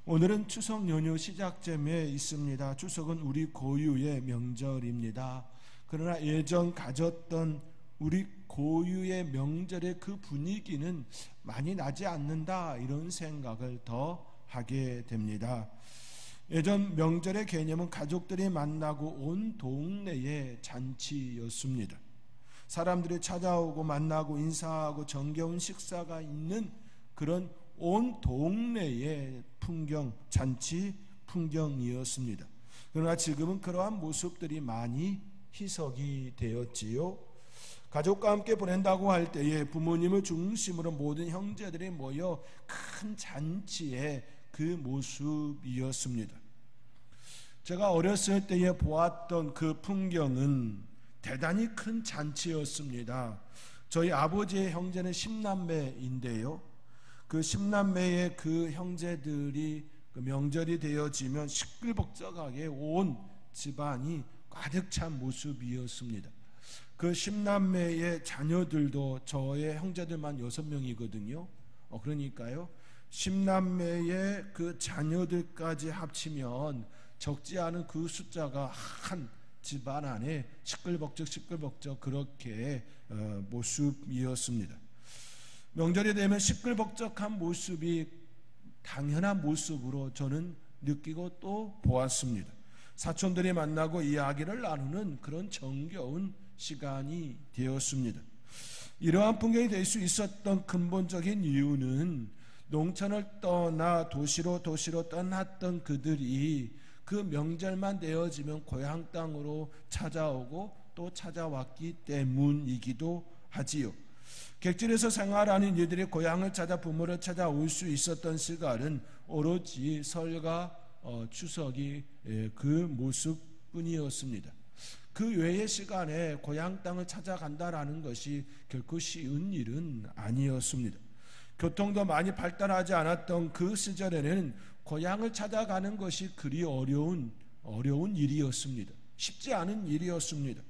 오늘은 추석 연휴 시작점에 있습니다. 추석은 우리 고유의 명절입니다. 그러나 예전 가졌던 우리 고유의 명절의 그 분위기는 많이 나지 않는다, 이런 생각을 더 하게 됩니다. 예전 명절의 개념은 가족들이 만나고 온 동네의 잔치였습니다. 사람들이 찾아오고 만나고 인사하고 정겨운 식사가 있는 그런 온 동네의 풍경, 잔치 풍경이었습니다. 그러나 지금은 그러한 모습들이 많이 희석이 되었지요. 가족과 함께 보낸다고 할 때에 부모님을 중심으로 모든 형제들이 모여 큰 잔치의 그 모습이었습니다. 제가 어렸을 때에 보았던 그 풍경은 대단히 큰 잔치였습니다. 저희 아버지의 형제는 10남매인데요. 그 10남매의 그 형제들이 그 명절이 되어지면 시끌벅적하게 온 집안이 가득 찬 모습이었습니다. 그 10남매의 자녀들도 저의 형제들만 6명이거든요. 그러니까요, 10남매의 그 자녀들까지 합치면 적지 않은 그 숫자가 한 집안 안에 시끌벅적 그렇게 모습이었습니다. 명절이 되면 시끌벅적한 모습이 당연한 모습으로 저는 느끼고 또 보았습니다. 사촌들이 만나고 이야기를 나누는 그런 정겨운 시간이 되었습니다. 이러한 풍경이 될 수 있었던 근본적인 이유는 농촌을 떠나 도시로 떠났던 그들이 그 명절만 되어지면 고향 땅으로 찾아오고 또 찾아왔기 때문이기도 하지요. 객지에서 생활하는 이들이 고향을 찾아 부모를 찾아올 수 있었던 시간은 오로지 설과 추석이 그 모습뿐이었습니다. 그 외의 시간에 고향 땅을 찾아간다라는 것이 결코 쉬운 일은 아니었습니다. 교통도 많이 발달하지 않았던 그 시절에는 고향을 찾아가는 것이 그리 어려운 일이었습니다. 쉽지 않은 일이었습니다.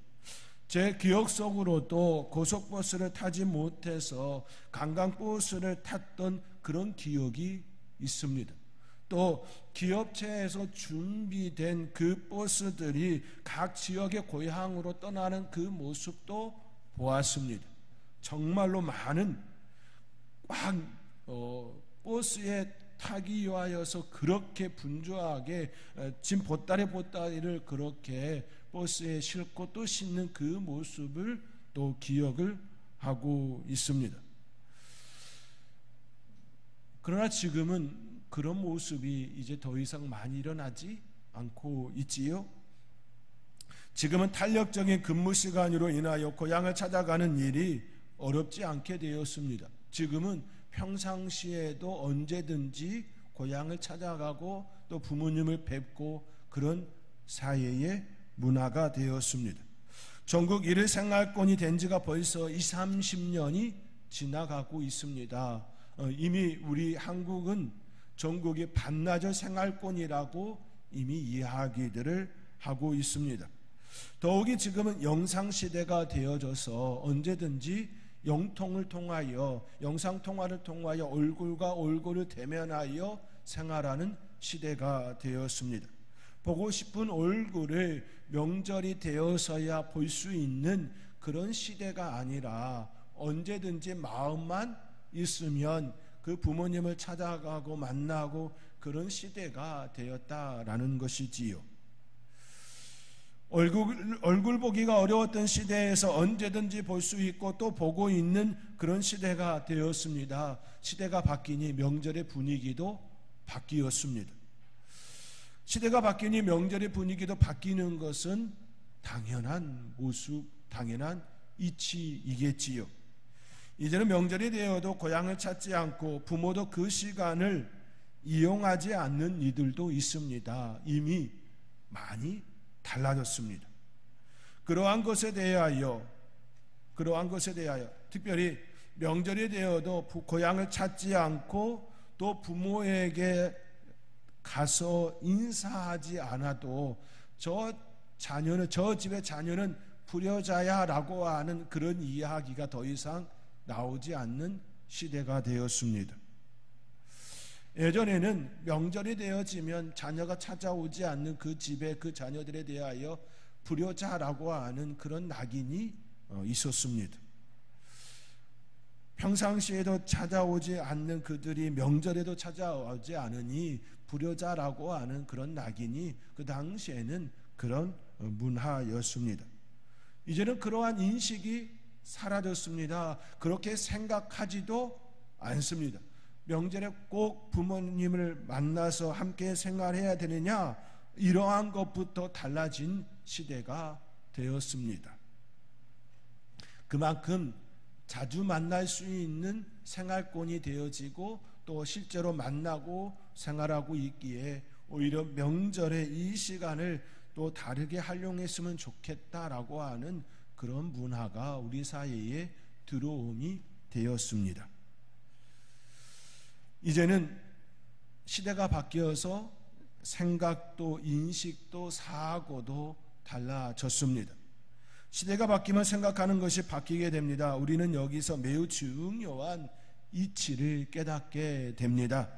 제 기억 속으로도 고속버스를 타지 못해서 관광버스를 탔던 그런 기억이 있습니다. 또 기업체에서 준비된 그 버스들이 각 지역의 고향으로 떠나는 그 모습도 보았습니다. 정말로 많은 버스에 타기 위하여서 그렇게 분주하게 짐 보따리를 그렇게 버스에 싣고 또 싣는 그 모습을 또 기억을 하고 있습니다. 그러나 지금은 그런 모습이 이제 더 이상 많이 일어나지 않고 있지요. 지금은 탄력적인 근무 시간으로 인하여 고향을 찾아가는 일이 어렵지 않게 되었습니다. 지금은 평상시에도 언제든지 고향을 찾아가고 또 부모님을 뵙고 그런 사회의 문화가 되었습니다. 전국 1일 생활권이 된 지가 벌써 20, 30년이 지나가고 있습니다. 이미 우리 한국은 전국의 반나절 생활권이라고 이미 이야기들을 하고 있습니다. 더욱이 지금은 영상시대가 되어져서 언제든지 영통을 통하여, 영상통화를 통하여 얼굴과 얼굴을 대면하여 생활하는 시대가 되었습니다. 보고 싶은 얼굴을 명절이 되어서야 볼 수 있는 그런 시대가 아니라 언제든지 마음만 있으면 그 부모님을 찾아가고 만나고 그런 시대가 되었다라는 것이지요. 얼굴 보기가 어려웠던 시대에서 언제든지 볼 수 있고 또 보고 있는 그런 시대가 되었습니다. 시대가 바뀌니 명절의 분위기도 바뀌었습니다. 시대가 바뀌니 명절의 분위기도 바뀌는 것은 당연한 모습, 당연한 이치이겠지요. 이제는 명절이 되어도 고향을 찾지 않고 부모도 그 시간을 이용하지 않는 이들도 있습니다. 이미 많이 달라졌습니다. 그러한 것에 대하여 특별히 명절이 되어도 고향을 찾지 않고 또 부모에게 가서 인사하지 않아도 저 집의 자녀는 불효자야라고 하는 그런 이야기가 더 이상 나오지 않는 시대가 되었습니다. 예전에는 명절이 되어지면 자녀가 찾아오지 않는 그 집에 그 자녀들에 대하여 불효자라고 하는 그런 낙인이 있었습니다. 평상시에도 찾아오지 않는 그들이 명절에도 찾아오지 않으니 불효자라고 하는 그런 낙인이 그 당시에는 그런 문화였습니다. 이제는 그러한 인식이 사라졌습니다. 그렇게 생각하지도 않습니다. 명절에 꼭 부모님을 만나서 함께 생활해야 되느냐, 이러한 것부터 달라진 시대가 되었습니다. 그만큼 자주 만날 수 있는 생활권이 되어지고 또 실제로 만나고 생활하고 있기에 오히려 명절에 이 시간을 또 다르게 활용했으면 좋겠다라고 하는 그런 문화가 우리 사회에 들어옴이 되었습니다. 이제는 시대가 바뀌어서 생각도 인식도 사고도 달라졌습니다. 시대가 바뀌면 생각하는 것이 바뀌게 됩니다. 우리는 여기서 매우 중요한 이치를 깨닫게 됩니다.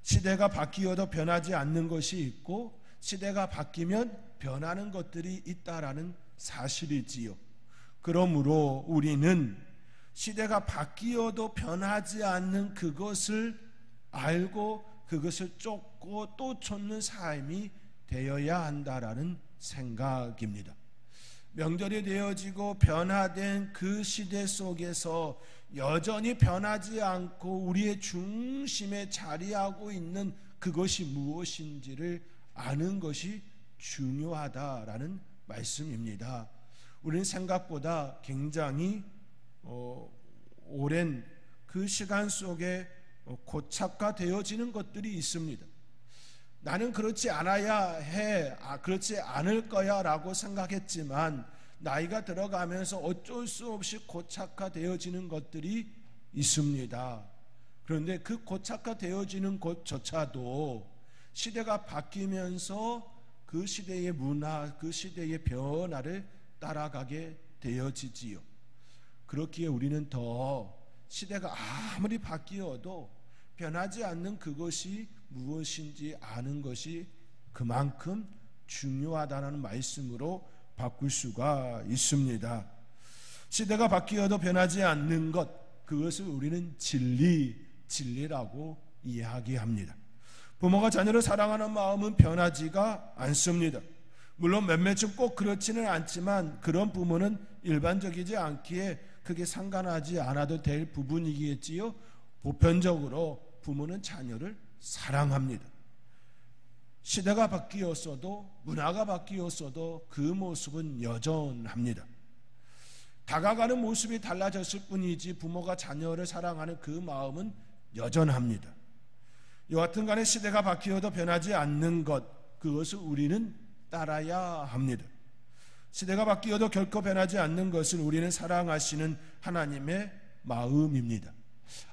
시대가 바뀌어도 변하지 않는 것이 있고 시대가 바뀌면 변하는 것들이 있다라는 사실이지요. 그러므로 우리는 시대가 바뀌어도 변하지 않는 그것을 알고 그것을 쫓고 또 쫓는 삶이 되어야 한다라는 생각입니다. 명절이 되어지고 변화된 그 시대 속에서 여전히 변하지 않고 우리의 중심에 자리하고 있는 그것이 무엇인지를 아는 것이 중요하다라는 말씀입니다. 우리는 생각보다 굉장히 오랜 그 시간 속에 고착화되어지는 것들이 있습니다. 나는 그렇지 않아야 해, 그렇지 않을 거야 라고 생각했지만 나이가 들어가면서 어쩔 수 없이 고착화되어지는 것들이 있습니다. 그런데 그 고착화되어지는 것조차도 시대가 바뀌면서 그 시대의 문화, 그 시대의 변화를 따라가게 되어지지요. 그렇기에 우리는 더 시대가 아무리 바뀌어도 변하지 않는 그것이 무엇인지 아는 것이 그만큼 중요하다는 말씀으로 바꿀 수가 있습니다. 시대가 바뀌어도 변하지 않는 것, 그것을 우리는 진리라고 이야기합니다. 부모가 자녀를 사랑하는 마음은 변하지가 않습니다. 물론 몇몇은 꼭 그렇지는 않지만 그런 부모는 일반적이지 않기에 크게 상관하지 않아도 될 부분이겠지요. 보편적으로 부모는 자녀를 사랑합니다. 시대가 바뀌었어도 문화가 바뀌었어도 그 모습은 여전합니다. 다가가는 모습이 달라졌을 뿐이지 부모가 자녀를 사랑하는 그 마음은 여전합니다. 여하튼 간에 시대가 바뀌어도 변하지 않는 것, 그것을 우리는 따라야 합니다. 시대가 바뀌어도 결코 변하지 않는 것은 우리는 사랑하시는 하나님의 마음입니다.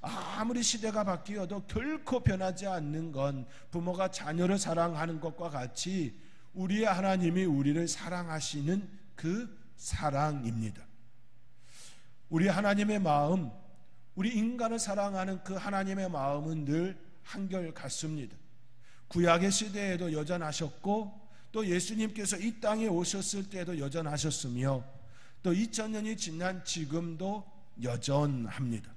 아무리 시대가 바뀌어도 결코 변하지 않는 건 부모가 자녀를 사랑하는 것과 같이 우리의 하나님이 우리를 사랑하시는 그 사랑입니다. 우리 하나님의 마음, 우리 인간을 사랑하는 그 하나님의 마음은 늘 한결같습니다. 구약의 시대에도 여전하셨고 또 예수님께서 이 땅에 오셨을 때도 여전하셨으며 또 2000년이 지난 지금도 여전합니다.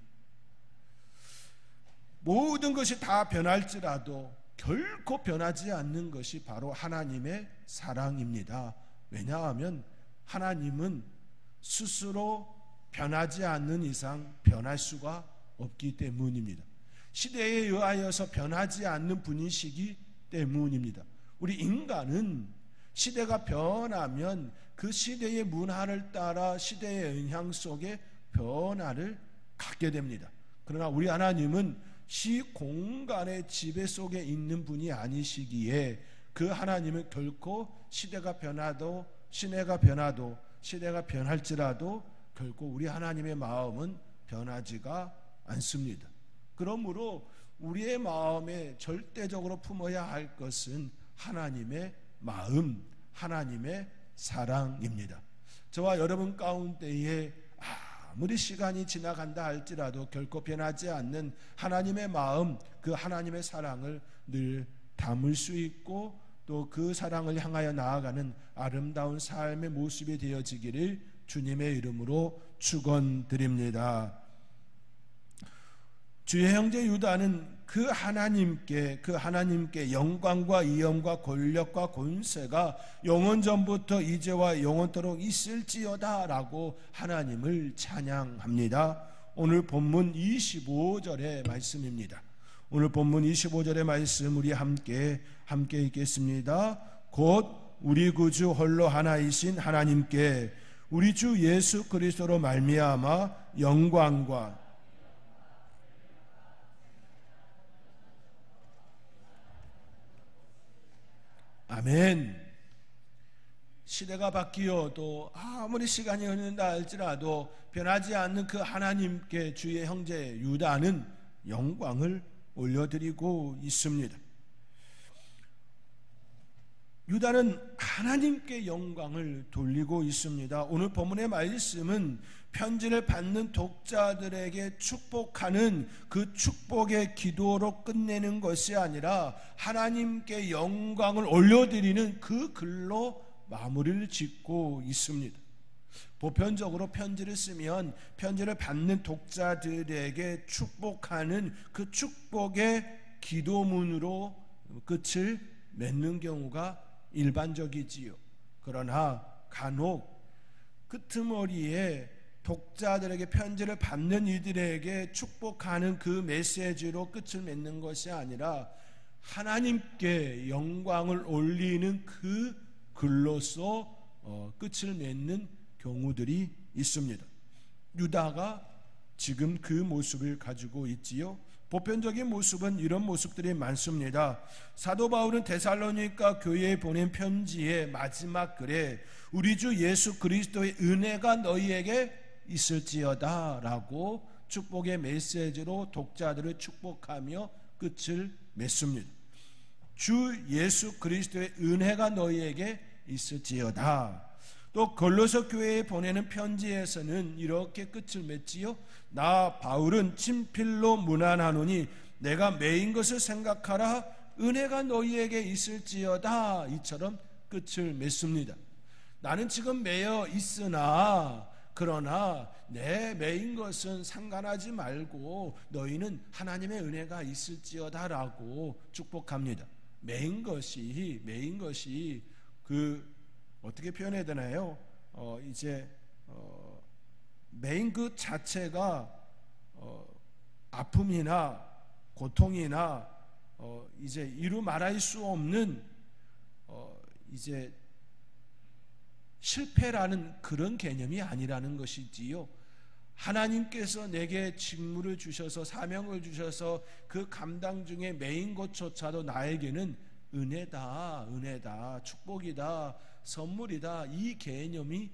모든 것이 다 변할지라도 결코 변하지 않는 것이 바로 하나님의 사랑입니다. 왜냐하면 하나님은 스스로 변하지 않는 이상 변할 수가 없기 때문입니다. 시대에 의하여서 변하지 않는 분이시기 때문입니다. 우리 인간은 시대가 변하면 그 시대의 문화를 따라 시대의 영향 속에 변화를 갖게 됩니다. 그러나 우리 하나님은 시공간의 지배 속에 있는 분이 아니시기에 그 하나님은 결코 시대가 변하도 시내가 변하도 시대가 변할지라도 결코 우리 하나님의 마음은 변하지가 않습니다. 그러므로 우리의 마음에 절대적으로 품어야 할 것은 하나님의 마음, 하나님의 사랑입니다. 저와 여러분 가운데에 아무리 시간이 지나간다 할지라도 결코 변하지 않는 하나님의 마음, 그 하나님의 사랑을 늘 담을 수 있고 또 그 사랑을 향하여 나아가는 아름다운 삶의 모습이 되어지기를 주님의 이름으로 축원드립니다. 주의 형제 유다는 그 하나님께 영광과 위엄과 권력과 권세가 영원 전부터 이제와 영원토록 있을지어다 라고 하나님을 찬양합니다. 오늘 본문 25절의 말씀입니다. 오늘 본문 25절의 말씀 우리 함께 읽겠습니다. 곧 우리 구주 홀로 하나이신 하나님께 우리 주 예수 그리스도로 말미암아 영광과 아멘. 시대가 바뀌어도 아무리 시간이 흐른다 할지라도 변하지 않는 그 하나님께 주의 형제 유다는 영광을 올려드리고 있습니다. 유다는 하나님께 영광을 돌리고 있습니다. 오늘 본문의 말씀은 편지를 받는 독자들에게 축복하는 그 축복의 기도로 끝내는 것이 아니라 하나님께 영광을 올려드리는 그 글로 마무리를 짓고 있습니다. 보편적으로 편지를 쓰면 편지를 받는 독자들에게 축복하는 그 축복의 기도문으로 끝을 맺는 경우가 일반적이지요. 그러나 간혹 끄트머리에 독자들에게 편지를 받는 이들에게 축복하는 그 메시지로 끝을 맺는 것이 아니라 하나님께 영광을 올리는 그 글로서 끝을 맺는 경우들이 있습니다. 유다가 지금 그 모습을 가지고 있지요. 보편적인 모습은 이런 모습들이 많습니다. 사도 바울은 데살로니가 교회에 보낸 편지의 마지막 글에 우리 주 예수 그리스도의 은혜가 너희에게 있을지어다 라고 축복의 메시지로 독자들을 축복하며 끝을 맺습니다. 주 예수 그리스도의 은혜가 너희에게 있을지어다. 또 골로새 교회에 보내는 편지에서는 이렇게 끝을 맺지요. 나 바울은 친필로 문안하노니 내가 매인 것을 생각하라. 은혜가 너희에게 있을지어다. 이처럼 끝을 맺습니다. 나는 지금 매여 있으나 그러나 내 매인 것은 상관하지 말고 너희는 하나님의 은혜가 있을지어다 라고 축복합니다. 매인 것이 어떻게 표현해야 되나요? 매인 그 자체가 아픔이나 고통이나 이제 이루 말할 수 없는 이제 실패라는 그런 개념이 아니라는 것이지요. 하나님께서 내게 직무를 주셔서 사명을 주셔서 그 감당 중에 메인 것조차도 나에게는 은혜다, 축복이다, 선물이다, 이 개념이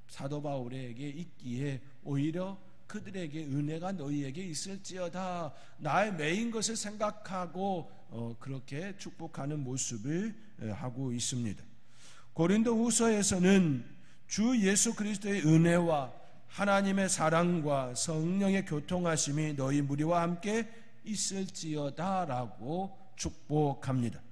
사도 바울에게 있기에 오히려 그들에게 은혜가 너희에게 있을지어다, 나의 메인 것을 생각하고 그렇게 축복하는 모습을 하고 있습니다. 고린도 후서에서는 주 예수 그리스도의 은혜와 하나님의 사랑과 성령의 교통하심이 너희 무리와 함께 있을지어다 라고 축복합니다.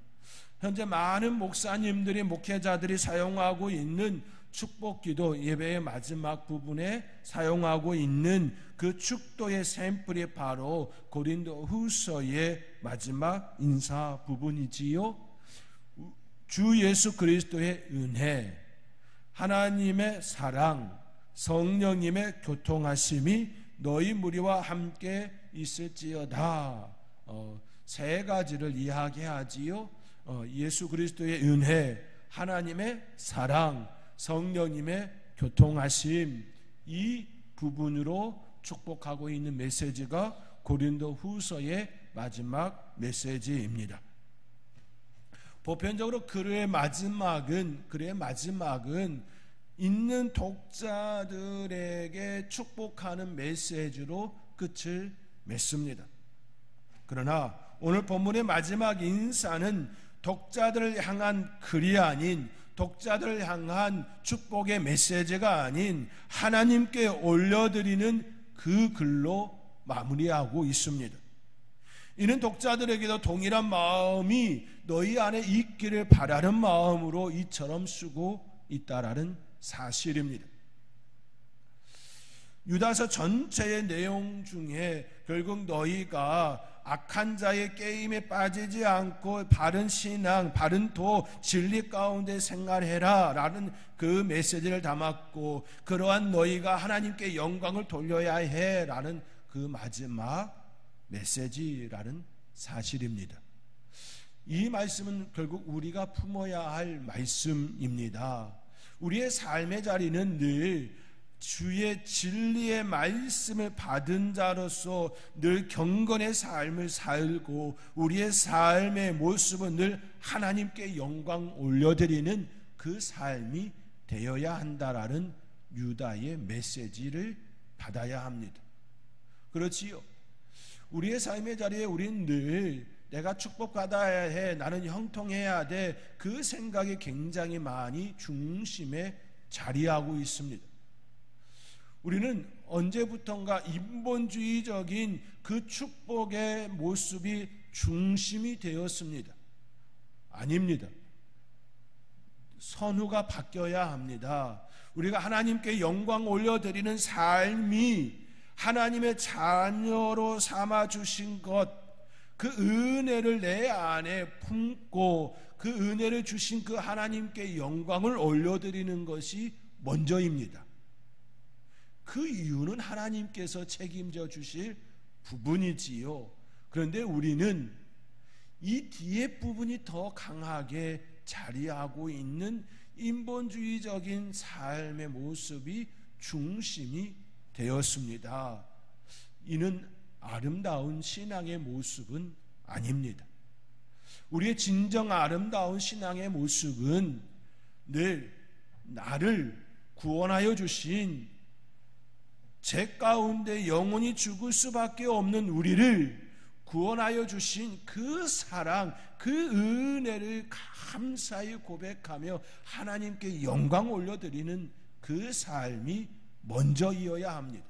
현재 많은 목사님들이 목회자들이 사용하고 있는 축복기도 예배의 마지막 부분에 사용하고 있는 그 축도의 샘플이 바로 고린도 후서의 마지막 인사 부분이지요. 주 예수 그리스도의 은혜, 하나님의 사랑, 성령님의 교통하심이 너희 무리와 함께 있을지어다. 세 가지를 이야기하지요. 예수 그리스도의 은혜, 하나님의 사랑, 성령님의 교통하심, 이 부분으로 축복하고 있는 메시지가 고린도 후서의 마지막 메시지입니다. 보편적으로 글의 마지막은 있는 독자들에게 축복하는 메시지로 끝을 맺습니다. 그러나 오늘 본문의 마지막 인사는 독자들을 향한 글이 아닌 독자들을 향한 축복의 메시지가 아닌 하나님께 올려드리는 그 글로 마무리하고 있습니다. 이는 독자들에게도 동일한 마음이 너희 안에 있기를 바라는 마음으로 이처럼 쓰고 있다라는 사실입니다. 유다서 전체의 내용 중에 결국 너희가 악한 자의 게임에 빠지지 않고 바른 신앙, 바른 도, 진리 가운데 생활해라 라는 그 메시지를 담았고, 그러한 너희가 하나님께 영광을 돌려야 해 라는 그 마지막 메시지라는 사실입니다. 이 말씀은 결국 우리가 품어야 할 말씀입니다. 우리의 삶의 자리는 늘 주의 진리의 말씀을 받은 자로서 늘 경건의 삶을 살고, 우리의 삶의 모습은 늘 하나님께 영광 올려드리는 그 삶이 되어야 한다라는 유다의 메시지를 받아야 합니다. 그렇지요. 우리의 삶의 자리에 우리는 늘 내가 축복받아야 해, 나는 형통해야 돼, 그 생각이 굉장히 많이 중심에 자리하고 있습니다. 우리는 언제부턴가 인본주의적인 그 축복의 모습이 중심이 되었습니다. 아닙니다. 선후가 바뀌어야 합니다. 우리가 하나님께 영광 올려드리는 삶이 하나님의 자녀로 삼아주신 것, 그 은혜를 내 안에 품고 그 은혜를 주신 그 하나님께 영광을 올려드리는 것이 먼저입니다. 그 이유는 하나님께서 책임져 주실 부분이지요. 그런데 우리는 이 뒤에 부분이 더 강하게 자리하고 있는 인본주의적인 삶의 모습이 중심이 되었습니다. 이는 아름다운 신앙의 모습은 아닙니다. 우리의 진정 아름다운 신앙의 모습은 늘 나를 구원하여 주신, 제 가운데 영원히 죽을 수밖에 없는 우리를 구원하여 주신 그 사랑, 그 은혜를 감사히 고백하며 하나님께 영광 올려드리는 그 삶이 먼저이어야 합니다.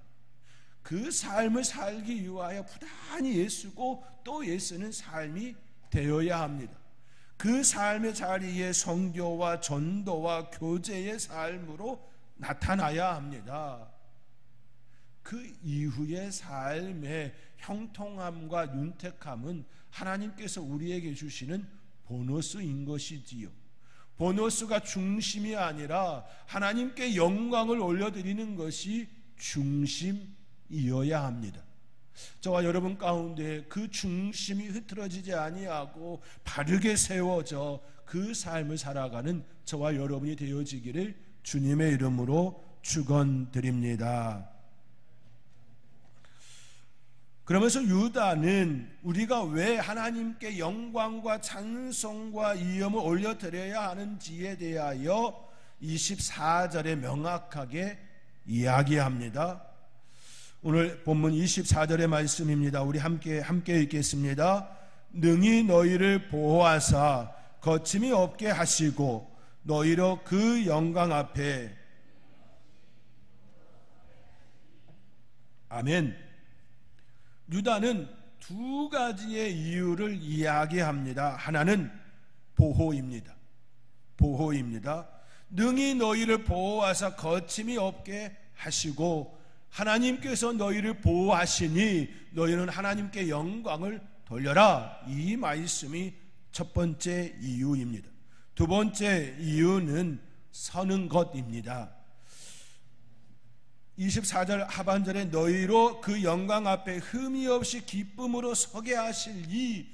그 삶을 살기 위하여 부단히 애쓰고 또 애쓰는 삶이 되어야 합니다. 그 삶의 자리에 선교와 전도와 교제의 삶으로 나타나야 합니다. 그 이후의 삶의 형통함과 윤택함은 하나님께서 우리에게 주시는 보너스인 것이지요. 보너스가 중심이 아니라 하나님께 영광을 올려드리는 것이 중심이어야 합니다. 저와 여러분 가운데 그 중심이 흐트러지지 아니하고 바르게 세워져 그 삶을 살아가는 저와 여러분이 되어지기를 주님의 이름으로 축원드립니다. 그러면서 유다는 우리가 왜 하나님께 영광과 찬송과 이음을 올려드려야 하는지에 대하여 24절에 명확하게 이야기합니다. 오늘 본문 24절의 말씀입니다. 우리 함께 읽겠습니다. 능히 너희를 보호하사 거침이 없게 하시고 너희로 그 영광 앞에. 아멘. 유다는 두 가지의 이유를 이야기합니다. 하나는 보호입니다. 능히 너희를 보호하사 거침이 없게 하시고, 하나님께서 너희를 보호하시니 너희는 하나님께 영광을 돌려라. 이 말씀이 첫 번째 이유입니다. 두 번째 이유는 서는 것입니다. 24절 하반절에 너희로 그 영광 앞에 흠이 없이 기쁨으로 서게 하실 이,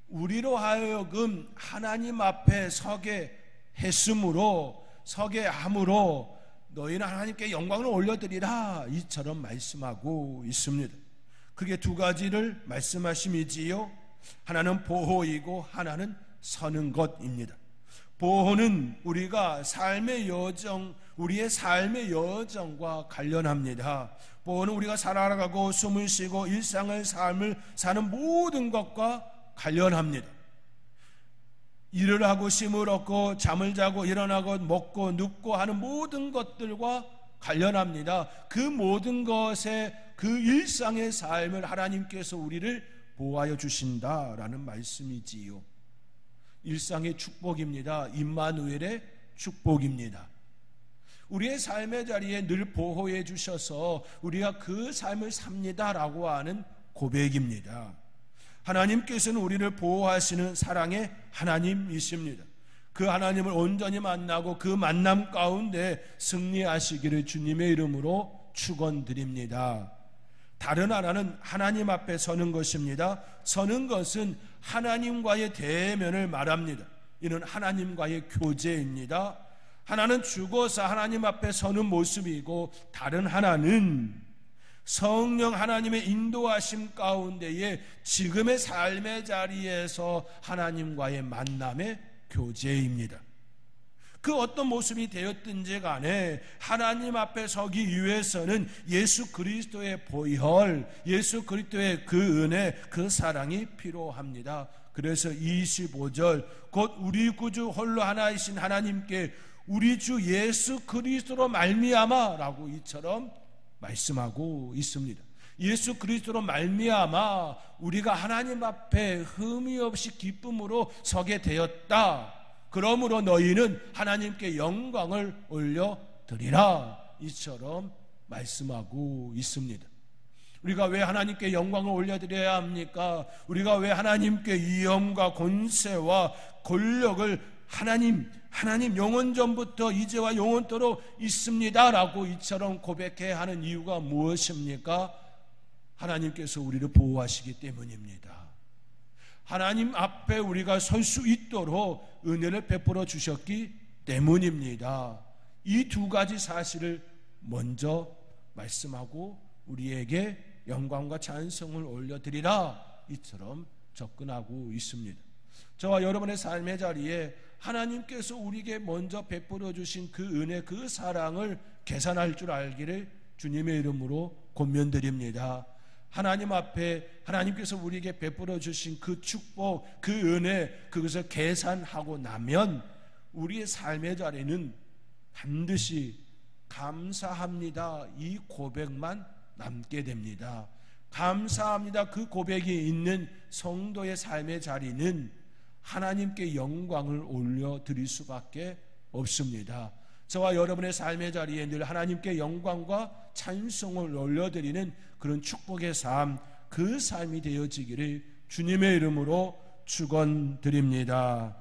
우리로 하여금 하나님 앞에 서게 함으로 너희는 하나님께 영광을 올려드리라, 이처럼 말씀하고 있습니다. 그게 두 가지를 말씀하심이지요. 하나는 보호이고 하나는 서는 것입니다. 보호는 우리가 우리의 삶의 여정과 관련합니다. 보호는 우리가 살아가고 숨을 쉬고 삶을, 사는 모든 것과 관련합니다. 일을 하고 쉼을 얻고 잠을 자고 일어나고 먹고 눕고 하는 모든 것들과 관련합니다. 그 모든 것의 그 일상의 삶을 하나님께서 우리를 보호하여 주신다라는 말씀이지요. 일상의 축복입니다. 임마누엘의 축복입니다. 우리의 삶의 자리에 늘 보호해 주셔서 우리가 그 삶을 삽니다라고 하는 고백입니다. 하나님께서는 우리를 보호하시는 사랑의 하나님이십니다. 그 하나님을 온전히 만나고 그 만남 가운데 승리하시기를 주님의 이름으로 축원드립니다. 다른 하나는 하나님 앞에 서는 것입니다. 서는 것은 하나님과의 대면을 말합니다. 이는 하나님과의 교제입니다. 하나는 죽어서 하나님 앞에 서는 모습이고, 다른 하나는 성령 하나님의 인도하심 가운데에 지금의 삶의 자리에서 하나님과의 만남의 교제입니다. 그 어떤 모습이 되었든지 간에 하나님 앞에 서기 위해서는 예수 그리스도의 보혈, 예수 그리스도의 그 은혜, 그 사랑이 필요합니다. 그래서 25절 곧 우리 구주 홀로 하나이신 하나님께 우리 주 예수 그리스도로 말미암아라고 이처럼 말씀하고 있습니다. 예수 그리스도로 말미암아 우리가 하나님 앞에 흠이 없이 기쁨으로 서게 되었다. 그러므로 너희는 하나님께 영광을 올려드리라. 이처럼 말씀하고 있습니다. 우리가 왜 하나님께 영광을 올려드려야 합니까? 우리가 왜 하나님께 위엄과 권세와 권력을 하나님 영원전부터 이제와 영원토록 있습니다라고 이처럼 고백해야 하는 이유가 무엇입니까? 하나님께서 우리를 보호하시기 때문입니다. 하나님 앞에 우리가 설 수 있도록 은혜를 베풀어 주셨기 때문입니다. 이 두 가지 사실을 먼저 말씀하고 우리에게 영광과 찬송을 올려드리라 이처럼 접근하고 있습니다. 저와 여러분의 삶의 자리에 하나님께서 우리에게 먼저 베풀어 주신 그 은혜, 그 사랑을 계산할 줄 알기를 주님의 이름으로 권면드립니다. 하나님 앞에 하나님께서 우리에게 베풀어 주신 그 축복, 그 은혜, 그것을 계산하고 나면 우리의 삶의 자리는 반드시 감사합니다, 이 고백만 남게 됩니다. 감사합니다, 그 고백이 있는 성도의 삶의 자리는 하나님께 영광을 올려드릴 수밖에 없습니다. 저와 여러분의 삶의 자리에 늘 하나님께 영광과 찬송을 올려드리는 그런 축복의 삶, 그 삶이 되어지기를 주님의 이름으로 축원드립니다.